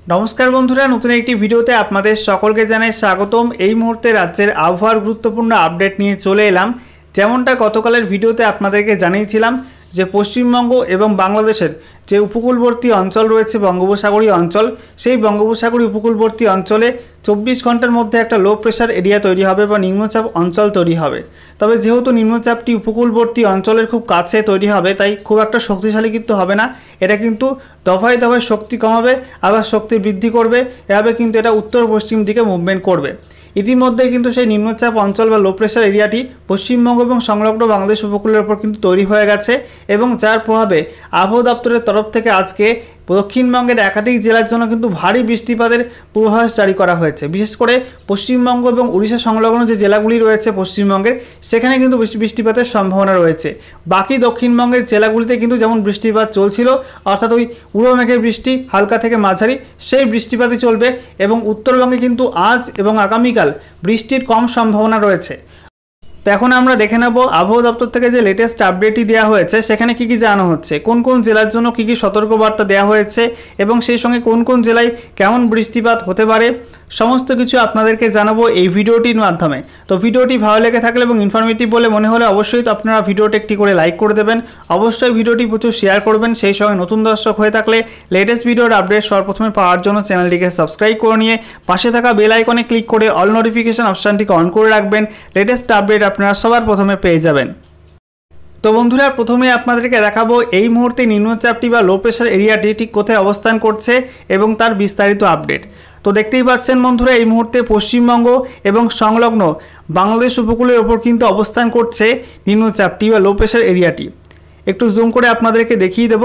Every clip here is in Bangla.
नमस्कार बंधुरा नतून एक भिडियोते आपनादेर सकलके जानाई स्वागतम। এই মুহূর্তে রাজ্যের আবহাওয়ার গুরুত্বপূর্ণ আপডেট নিয়ে চলে এলাম। যেমনটা গতকালের ভিডিওতে আপনাদেরকে জানিয়েছিলাম যে পশ্চিমবঙ্গ এবং বাংলাদেশের যে উপকূলবর্তী অঞ্চল রয়েছে বঙ্গোপসাগরীয় অঞ্চল, সেই বঙ্গোপসাগরীয় উপকূলবর্তী অঞ্চলে 24 ঘন্টার মধ্যে একটা লো প্রেশার এরিয়া তৈরি হবে বা নিম্নচাপ অঞ্চল তৈরি হবে। তবে যেহেতু নিম্নচাপটি উপকূলবর্তী অঞ্চলের খুব কাছে তৈরি হবে তাই খুব একটা শক্তিশালী কিন্তু হবে না। এটা কিন্তু দফায় দফায় শক্তি কমাবে আবার শক্তি বৃদ্ধি করবে, এভাবে কিন্তু এটা উত্তর পশ্চিম দিকে মুভমেন্ট করবে। ইতিমধ্যে কিন্তু সেই নিম্নচাপ অঞ্চল বা লো প্রেশার এরিয়াটি পশ্চিমবঙ্গ এবং সংলগ্ন বাংলাদেশ উপকূলের উপর কিন্তু তৈরি হয়ে গেছে এবং যার প্রভাবে আবহাওয়া দপ্তরের তরফ থেকে আজকে দক্ষিণবঙ্গের একাধিক জেলার জন্য কিন্তু ভারী বৃষ্টিপাতের পূর্বাভাস জারি করা হয়েছে। বিশেষ করে পশ্চিমবঙ্গ এবং উড়িষ্যা সংলগ্ন যে জেলাগুলি রয়েছে পশ্চিমবঙ্গের, সেখানে কিন্তু বৃষ্টিপাতের সম্ভাবনা রয়েছে। বাকি দক্ষিণবঙ্গের জেলাগুলিতে কিন্তু যেমন বৃষ্টিপাত চলছিল, অর্থাৎ ওই উড়ো মেঘের বৃষ্টি হালকা থেকে মাঝারি, সেই বৃষ্টিপাতই চলবে এবং উত্তরবঙ্গে কিন্তু আজ এবং আগামীকাল বৃষ্টির কম সম্ভাবনা রয়েছে। তো এখন আমরা দেখে নেব আবহাওয়া দপ্তর থেকে যে লেটেস্ট আপডেটটি দেওয়া হয়েছে সেখানে কী কী জানানো হচ্ছে, কোন কোন জেলার জন্য কী কী সতর্কবার্তা দেওয়া হয়েছে এবং সেই সঙ্গে কোন কোন জেলায় কেমন বৃষ্টিপাত হতে পারে, সমস্ত কিছু আপনাদেরকে জানাবো এই ভিডিওটির মাধ্যমে। তো ভিডিওটি ভালো লেগে থাকলে এবং ইনফরমেটিভ বলে মনে হলে অবশ্যই তো আপনারা ভিডিওটি একটি করে লাইক করে দেবেন, অবশ্যই ভিডিওটি প্রচুর শেয়ার করবেন। সেই সঙ্গে নতুন দর্শক হয়ে থাকলে লেটেস্ট ভিডিওর আপডেট সর্বপ্রথমে পাওয়ার জন্য চ্যানেলটিকে সাবস্ক্রাইব করে নিয়ে পাশে থাকা বেল আইকনে ক্লিক করে অল নোটিফিকেশন অপশানটিকে অন করে রাখবেন। লেটেস্ট আপডেট আপনারা সবার প্রথমে পেয়ে যাবেন। তো বন্ধুরা, প্রথমে আপনাদেরকে দেখাবো এই মুহূর্তে নিম্নচাপটি বা লো প্রেশার এরিয়াটি ঠিক কোথায় অবস্থান করছে এবং তার বিস্তারিত আপডেট। তো দেখতেই পাচ্ছেন বন্ধুরা, এই মুহূর্তে পশ্চিমবঙ্গ এবং সংলগ্ন বাংলাদেশ উপকূলের ওপর কিন্তু অবস্থান করছে নিম্নচাপটি বা লো প্রেশার এরিয়াটি। একটু জুম করে আপনাদেরকে দেখিয়ে দেব।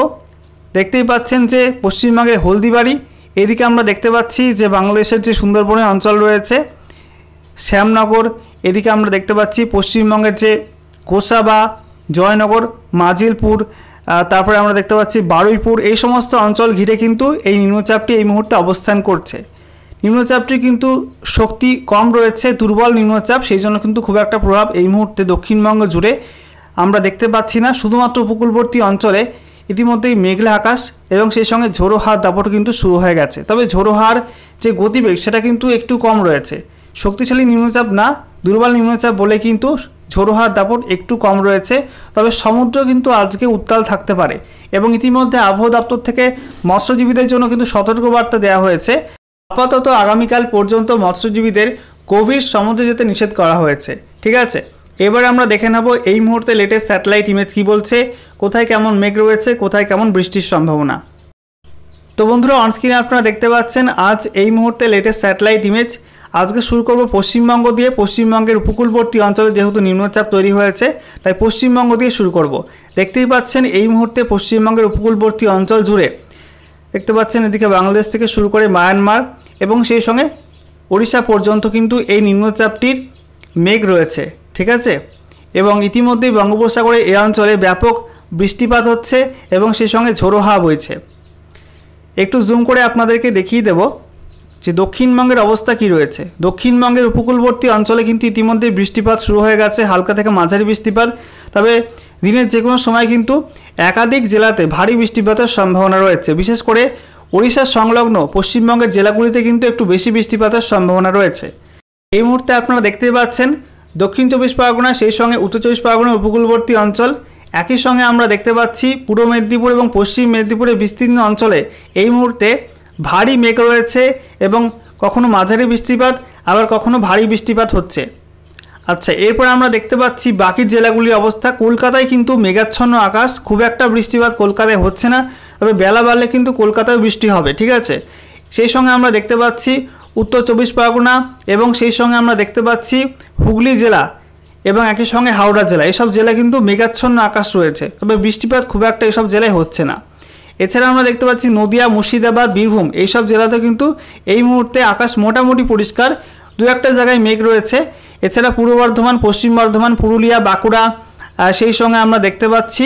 দেখতেই পাচ্ছেন যে পশ্চিমবঙ্গের হলদিবাড়ি, এদিকে আমরা দেখতে পাচ্ছি যে বাংলাদেশের যে সুন্দরবনের অঞ্চল রয়েছে শ্যামনগর, এদিকে আমরা দেখতে পাচ্ছি পশ্চিমবঙ্গের যে গোসাবা, জয়নগর, মাজিলপুর, তারপরে আমরা দেখতে পাচ্ছি বারুইপুর, এই সমস্ত অঞ্চল ঘিরে কিন্তু এই নিম্নচাপটি এই মুহূর্তে অবস্থান করছে। নিম্নচাপটি কিন্তু শক্তি কম রয়েছে, দুর্বল নিম্নচাপ, সেই জন্য কিন্তু খুব একটা প্রভাব এই মুহূর্তে দক্ষিণবঙ্গ জুড়ে আমরা দেখতে পাচ্ছি না। শুধুমাত্র উপকূলবর্তী অঞ্চলে ইতিমধ্যেই মেঘলা আকাশ এবং সেই সঙ্গে ঝোড়ো হাওয়ার দাপট কিন্তু শুরু হয়ে গেছে। তবে ঝোড়ো হাওয়ার যে গতিবেগ সেটা কিন্তু একটু কম রয়েছে, শক্তিশালী নিম্নচাপ না, দুর্বল নিম্নচাপ বলে কিন্তু ঝোড়ো হাওয়ার দাপট একটু কম রয়েছে। তবে সমুদ্র কিন্তু আজকে উত্তাল থাকতে পারে এবং ইতিমধ্যে আবহাওয়া দপ্তর থেকে মৎস্যজীবীদের জন্য কিন্তু সতর্কবার্তা দেওয়া হয়েছে। আপাতত আগামীকাল পর্যন্ত মৎস্যজীবীদের গভীর সমুদ্রে যেতে নিষেধ করা হয়েছে। ঠিক আছে, এবার আমরা দেখে নেব এই মুহূর্তে লেটেস্ট স্যাটেলাইট ইমেজ কী বলছে, কোথায় কেমন মেঘ রয়েছে, কোথায় কেমন বৃষ্টির সম্ভাবনা। তো বন্ধুরা, অনস্ক্রিনে আপনারা দেখতে পাচ্ছেন আজ এই মুহূর্তে লেটেস্ট স্যাটেলাইট ইমেজ। আজকে শুরু করব পশ্চিমবঙ্গ দিয়ে। পশ্চিমবঙ্গের উপকূলবর্তী অঞ্চলে যেহেতু নিম্নচাপ তৈরি হয়েছে তাই পশ্চিমবঙ্গ দিয়ে শুরু করব। দেখতেই পাচ্ছেন এই মুহূর্তে পশ্চিমবঙ্গের উপকূলবর্তী অঞ্চল জুড়ে দেখতে পাচ্ছেন এদিকে বাংলাদেশ থেকে শুরু করে মায়ানমার এবং সেই সঙ্গে ওড়িশা পর্যন্ত কিন্তু এই নিম্নচাপটির মেঘ রয়েছে। ঠিক আছে, এবং ইতিমধ্যেই বঙ্গোপসাগরে এই অঞ্চলে ব্যাপক বৃষ্টিপাত হচ্ছে এবং সেই সঙ্গে ঝোড়ো হাওয়া বইছে। একটু জুম করে আপনাদেরকে দেখিয়ে দেব যে দক্ষিণবঙ্গের অবস্থা কি রয়েছে। দক্ষিণবঙ্গের উপকূলবর্তী অঞ্চলে কিন্তু ইতিমধ্যে বৃষ্টিপাত শুরু হয়ে গেছে, হালকা থেকে মাঝারি বৃষ্টিপাত। তবে দিনের যে কোনো সময় কিন্তু একাধিক জেলাতে ভারী বৃষ্টিপাতের সম্ভাবনা রয়েছে। বিশেষ করে ওড়িশার সংলগ্ন পশ্চিমবঙ্গের জেলাগুলিতে কিন্তু একটু বেশি বৃষ্টিপাতের সম্ভাবনা রয়েছে। এই মুহূর্তে আপনারা দেখতে পাচ্ছেন দক্ষিণ 24 পরগনা, সেই সঙ্গে উত্তর 24 পরগনার উপকূলবর্তী অঞ্চল, একই সঙ্গে আমরা দেখতে পাচ্ছি পূর্ব মেদিনীপুর এবং পশ্চিম মেদিনীপুরের বিস্তীর্ণ অঞ্চলে এই মুহূর্তে ভারী মেঘ রয়েছে এবং কখনো মাঝারি বৃষ্টিপাত আবার কখনো ভারী বৃষ্টিপাত হচ্ছে। আচ্ছা, এরপর আমরা দেখতে পাচ্ছি বাকি জেলাগুলির অবস্থা। কলকাতায় কিন্তু মেঘাচ্ছন্ন আকাশ, খুব একটা বৃষ্টিপাত কলকাতায় হচ্ছে না, তবে বেলা বাড়লে কিন্তু কলকাতায় বৃষ্টি হবে। ঠিক আছে, সেই সঙ্গে আমরা দেখতে পাচ্ছি উত্তর 24 পরগনা এবং সেই সঙ্গে আমরা দেখতে পাচ্ছি হুগলি জেলা এবং একই সঙ্গে হাওড়া জেলা, এসব জেলা কিন্তু মেঘাচ্ছন্ন আকাশ রয়েছে, তবে বৃষ্টিপাত খুব একটা এসব জেলায় হচ্ছে না। এছাড়া আমরা দেখতে পাচ্ছি নদিয়া, মুর্শিদাবাদ, বীরভূম, এইসব জেলাতে কিন্তু এই মুহূর্তে আকাশ মোটামুটি পরিষ্কার, দু একটা জায়গায় মেঘ রয়েছে। এছাড়া পূর্ব বর্ধমান, পশ্চিম বর্ধমান, পুরুলিয়া, বাঁকুড়া, সেই সঙ্গে আমরা দেখতে পাচ্ছি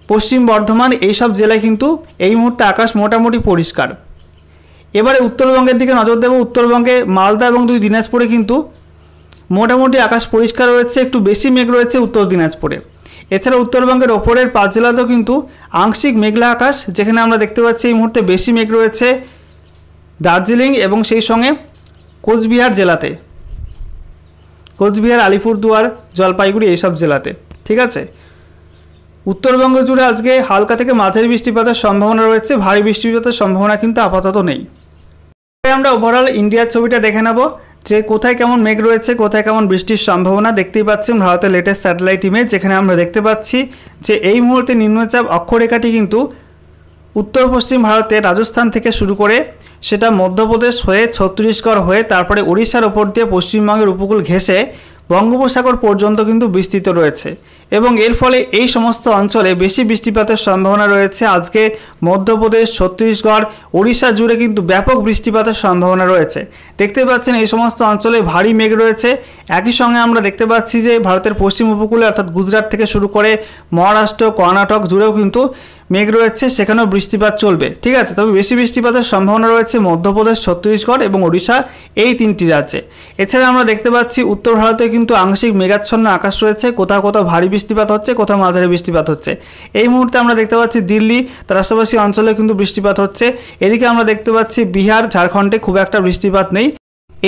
পশ্চিম বর্ধমান, এইসব জেলায় কিন্তু এই মুহূর্তে আকাশ মোটামুটি পরিষ্কার। এবারে উত্তরবঙ্গের দিকে নজর দেব। উত্তরবঙ্গে মালদা এবং 2 দিনাজপুরে কিন্তু মোটামুটি আকাশ পরিষ্কার রয়েছে, একটু বেশি মেঘ রয়েছে উত্তর দিনাজপুরে। এছাড়া উত্তরবঙ্গের ওপরের 5 জেলাতেও কিন্তু আংশিক মেঘলা আকাশ, যেখানে আমরা দেখতে পাচ্ছি এই মুহূর্তে বেশি মেঘ রয়েছে দার্জিলিং এবং সেই সঙ্গে কোচবিহার জেলাতে, কোচবিহার, আলিপুরদুয়ার, জলপাইগুড়ি এইসব জেলাতে। ঠিক আছে, উত্তরবঙ্গ জুড়ে আজকে হালকা থেকে মাঝারি বৃষ্টিপাতের সম্ভাবনা রয়েছে, ভারী বৃষ্টিপাতের সম্ভাবনা কিন্তু আপাতত নেই। আমরা ওভারঅল ইন্ডিয়ার ছবিটা দেখে নেব যে কোথায় কেমন মেঘ রয়েছে, কোথায় কেমন বৃষ্টির সম্ভাবনা। দেখতেই পাচ্ছেন ভারতের লেটেস্ট স্যাটেলাইট ইমেজ, যেখানে আমরা দেখতে পাচ্ছি যে এই মুহূর্তে নিম্নচাপ অক্ষরেখাটি কিন্তু উত্তর পশ্চিম ভারতে রাজস্থান থেকে শুরু করে সেটা মধ্যপ্রদেশ হয়ে ছত্তিশগড় হয়ে তারপরে ওড়িশার ওপর দিয়ে পশ্চিমবঙ্গের উপকূল ঘেঁষে বঙ্গোপসাগর পর্যন্ত কিন্তু বিস্তৃত রয়েছে এবং এর ফলে এই সমস্ত অঞ্চলে বেশি বৃষ্টিপাতের সম্ভাবনা রয়েছে। আজকে মধ্যপ্রদেশ, ছত্তিশগড়, ওড়িশা জুড়ে কিন্তু ব্যাপক বৃষ্টিপাতের সম্ভাবনা রয়েছে। দেখতে পাচ্ছেন এই সমস্ত অঞ্চলে ভারী মেঘ রয়েছে। একই সঙ্গে আমরা দেখতে পাচ্ছি যে ভারতের পশ্চিম উপকূলে অর্থাৎ গুজরাট থেকে শুরু করে মহারাষ্ট্র, কর্ণাটক জুড়েও কিন্তু মেঘ রয়েছে, সেখানেও বৃষ্টিপাত চলবে। ঠিক আছে, তবে বেশি বৃষ্টিপাতের সম্ভাবনা রয়েছে মধ্যপ্রদেশ, ছত্তিশগড় এবং ওড়িশা এই 3টি রাজ্যে। এছাড়া আমরা দেখতে পাচ্ছি উত্তর ভারতে কিন্তু আংশিক মেঘাচ্ছন্ন আকাশ রয়েছে, কোথাও কোথাও ভারী বৃষ্টিপাত হচ্ছে, কোথাও মাঝারি বৃষ্টিপাত হচ্ছে। এই মুহূর্তে আমরা দেখতে পাচ্ছি দিল্লি তার আশেপাশে অঞ্চলে কিন্তু বৃষ্টিপাত হচ্ছে। এদিকে আমরা দেখতে পাচ্ছি বিহার, ঝাড়খণ্ডে খুব একটা বৃষ্টিপাত নেই।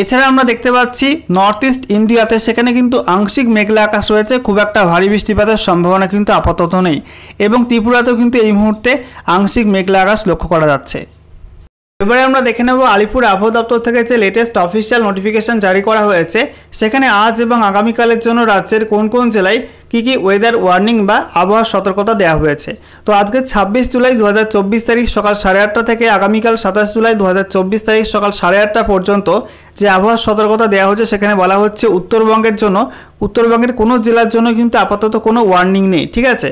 এছাড়া আমরা দেখতে পাচ্ছি নর্থ ইস্ট ইন্ডিয়াতে, সেখানে কিন্তু আংশিক মেঘলা আকাশ রয়েছে, খুব একটা ভারী বৃষ্টিপাতের সম্ভাবনা কিন্তু আপাতত নেই এবং ত্রিপুরাতেও কিন্তু এই মুহূর্তে আংশিক মেঘলা আকাশ লক্ষ্য করা যাচ্ছে। এবারে আমরা দেখে নেব আলিপুর আবহাওয়া দপ্তর থেকে যে লেটেস্ট অফিসিয়াল নোটিফিকেশন জারি করা হয়েছে, সেখানে আজ এবং আগামীকালের জন্য রাজ্যের কোন কোন জেলায় কী কী ওয়েদার ওয়ার্নিং বা আবহাওয়া সতর্কতা দেওয়া হয়েছে। তো আজকে 26 জুলাই 2024 তারিখ সকাল 8:30 থেকে আগামীকাল 27 জুলাই 2024 তারিখ সকাল 8:30 পর্যন্ত যে আবহাওয়া সতর্কতা দেওয়া হচ্ছে, সেখানে বলা হচ্ছে উত্তরবঙ্গের জন্য, উত্তরবঙ্গের কোনো জেলার জন্য কিন্তু আপাতত কোনো ওয়ার্নিং নেই। ঠিক আছে,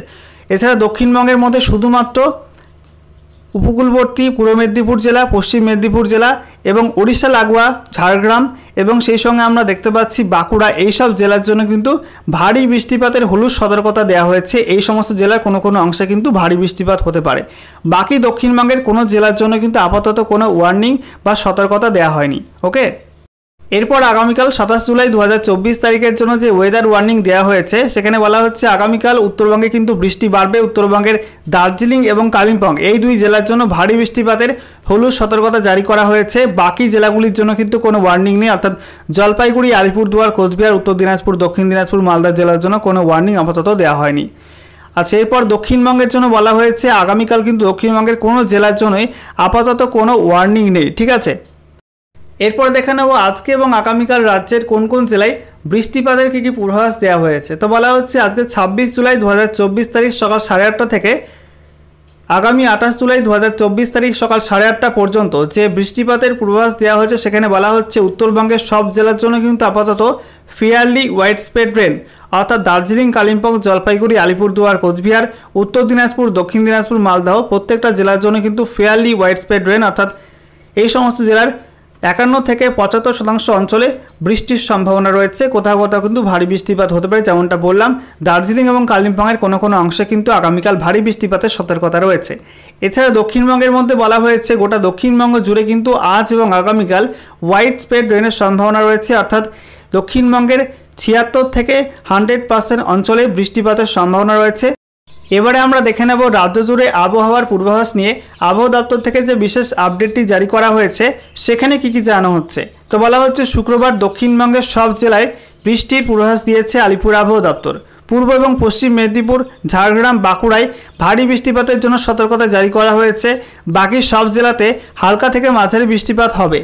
এছাড়া দক্ষিণবঙ্গের মধ্যে শুধুমাত্র উপকূলবর্তী পূর্ব মেদিনীপুর জেলা, পশ্চিম মেদিনীপুর জেলা এবং ওড়িশা লাগোয়া ঝাড়গ্রাম এবং সেই সঙ্গে আমরা দেখতে পাচ্ছি বাঁকুড়া, এইসব জেলার জন্য কিন্তু ভারী বৃষ্টিপাতের হলুদ সতর্কতা দেওয়া হয়েছে। এই সমস্ত জেলার কোনো কোনো অংশে কিন্তু ভারী বৃষ্টিপাত হতে পারে। বাকি দক্ষিণবঙ্গের কোনো জেলার জন্য কিন্তু আপাতত কোনো ওয়ার্নিং বা সতর্কতা দেওয়া হয়নি। ওকে, এরপর আগামীকাল 27 জুলাই 2024 তারিখের জন্য যে ওয়েদার ওয়ার্নিং দেওয়া হয়েছে, সেখানে বলা হচ্ছে আগামীকাল উত্তরবঙ্গে কিন্তু বৃষ্টি বাড়বে। উত্তরবঙ্গের দার্জিলিং এবং কালিম্পং এই 2 জেলার জন্য ভারী বৃষ্টিপাতের হলুদ সতর্কতা জারি করা হয়েছে। বাকি জেলাগুলির জন্য কিন্তু কোনো ওয়ার্নিং নেই, অর্থাৎ জলপাইগুড়ি, আলিপুরদুয়ার, কোচবিহার, উত্তর দিনাজপুর, দক্ষিণ দিনাজপুর, মালদা জেলার জন্য কোনো ওয়ার্নিং আপাতত দেওয়া হয়নি। আচ্ছা, এরপর দক্ষিণবঙ্গের জন্য বলা হয়েছে আগামীকাল কিন্তু দক্ষিণবঙ্গের কোনো জেলার জন্যই আপাতত কোনো ওয়ার্নিং নেই। ঠিক আছে, এরপর দেখে নেব আজকে এবং আগামীকাল রাজ্যের কোন কোন জেলায় বৃষ্টিপাতের কী কী পূর্বাভাস দেওয়া হয়েছে। তো বলা হচ্ছে আজকে 26 জুলাই 2024 তারিখ সকাল 8:30 থেকে আগামী 28 জুলাই 2024 তারিখ সকাল 8:30 পর্যন্ত যে বৃষ্টিপাতের পূর্বাভাস দেওয়া হয়েছে, সেখানে বলা হচ্ছে উত্তরবঙ্গের সব জেলার জন্য কিন্তু আপাতত ফেয়ারলি ওয়াইড স্প্রেড রেন, অর্থাৎ দার্জিলিং, কালিম্পং, জলপাইগুড়ি, আলিপুরদুয়ার, কোচবিহার, উত্তর দিনাজপুর, দক্ষিণ দিনাজপুর, মালদহ প্রত্যেকটা জেলার জন্য কিন্তু ফেয়ারলি ওয়াইড স্প্রেড রেন, অর্থাৎ এই সমস্ত জেলার 51 থেকে 75% অঞ্চলে বৃষ্টির সম্ভাবনা রয়েছে। কোথাও কোথাও কিন্তু ভারী বৃষ্টিপাত হতে পারে, যেমনটা বললাম দার্জিলিং এবং কালিম্পংয়ের কোনো কোনো অংশে কিন্তু আগামীকাল ভারী বৃষ্টিপাতের সতর্কতা রয়েছে। এছাড়া দক্ষিণবঙ্গের মধ্যে বলা হয়েছে গোটা দক্ষিণবঙ্গ জুড়ে কিন্তু আজ এবং আগামীকাল ওয়াইড স্প্রেড রেনের সম্ভাবনা রয়েছে, অর্থাৎ দক্ষিণবঙ্গের 76 থেকে 100% অঞ্চলে বৃষ্টিপাতের সম্ভাবনা রয়েছে। এবারে আমরা দেখে নেব রাজ্য জুড়ে আবহাওয়ার পূর্বাভাস নিয়ে আবহাওয়া দপ্তর থেকে যে বিশেষ আপডেটটি জারি করা হয়েছে, সেখানে কি কি জানানো হচ্ছে। তো বলা হচ্ছে শুক্রবার দক্ষিণবঙ্গের সব জেলায় বৃষ্টির পূর্বাভাস দিয়েছে আলিপুর আবহাওয়া দপ্তর। পূর্ব এবং পশ্চিম মেদিনীপুর, ঝাড়গ্রাম, বাঁকুড়ায় ভারী বৃষ্টিপাতের জন্য সতর্কতা জারি করা হয়েছে। বাকি সব জেলাতে হালকা থেকে মাঝারি বৃষ্টিপাত হবে।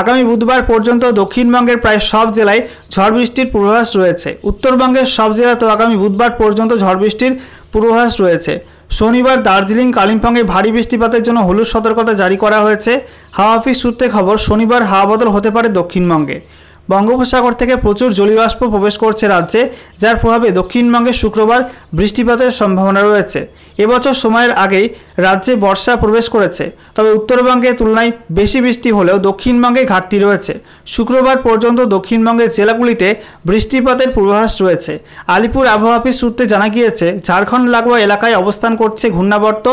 আগামী বুধবার পর্যন্ত দক্ষিণবঙ্গের প্রায় সব জেলায় ঝড় বৃষ্টির পূর্বাভাস রয়েছে। উত্তরবঙ্গের সব জেলাতেও আগামী বুধবার পর্যন্ত ঝড় বৃষ্টির পূর্বাভাস রয়েছে। শনিবার দার্জিলিং, কালিম্পংয়ে ভারী বৃষ্টিপাতের জন্য হলুদ সতর্কতা জারি করা হয়েছে। হাওয়া অফিস সূত্রে খবর, শনিবার হাওয়া বদল হতে পারে দক্ষিণবঙ্গে। বঙ্গোপসাগর থেকে প্রচুর জলীয় বাষ্প প্রবেশ করছে রাজ্যে, যার প্রভাবে দক্ষিণবঙ্গে শুক্রবার বৃষ্টিপাতের সম্ভাবনা রয়েছে। এবছর সময়ের আগেই রাজ্যে বর্ষা প্রবেশ করেছে, তবে উত্তরবঙ্গের তুলনায় বেশি বৃষ্টি হলেও দক্ষিণবঙ্গে ঘাটতি রয়েছে। শুক্রবার পর্যন্ত দক্ষিণবঙ্গের জেলাগুলিতে বৃষ্টিপাতের পূর্বাভাস রয়েছে। আলিপুর আবহাওয়া অফিস সূত্রে জানা গিয়েছে ঝাড়খণ্ড লাগোয়া এলাকায় অবস্থান করছে ঘূর্ণাবর্ত।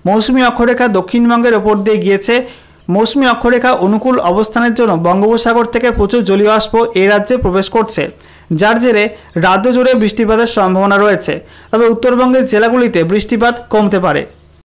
মৌসুমী অক্ষরেখা দক্ষিণবঙ্গের ওপর দিয়ে গিয়েছে। মৌসুমী অক্ষরেখা অনুকূল অবস্থানের জন্য বঙ্গোপসাগর থেকে প্রচুর জলীয় বাষ্প এই রাজ্যে প্রবেশ করছে। যার জেরে রাজ্য জুড়ে বৃষ্টিপাতের সম্ভাবনা রয়েছে। তবে উত্তরবঙ্গের জেলাগুলিতে বৃষ্টিপাত কমতে পারে।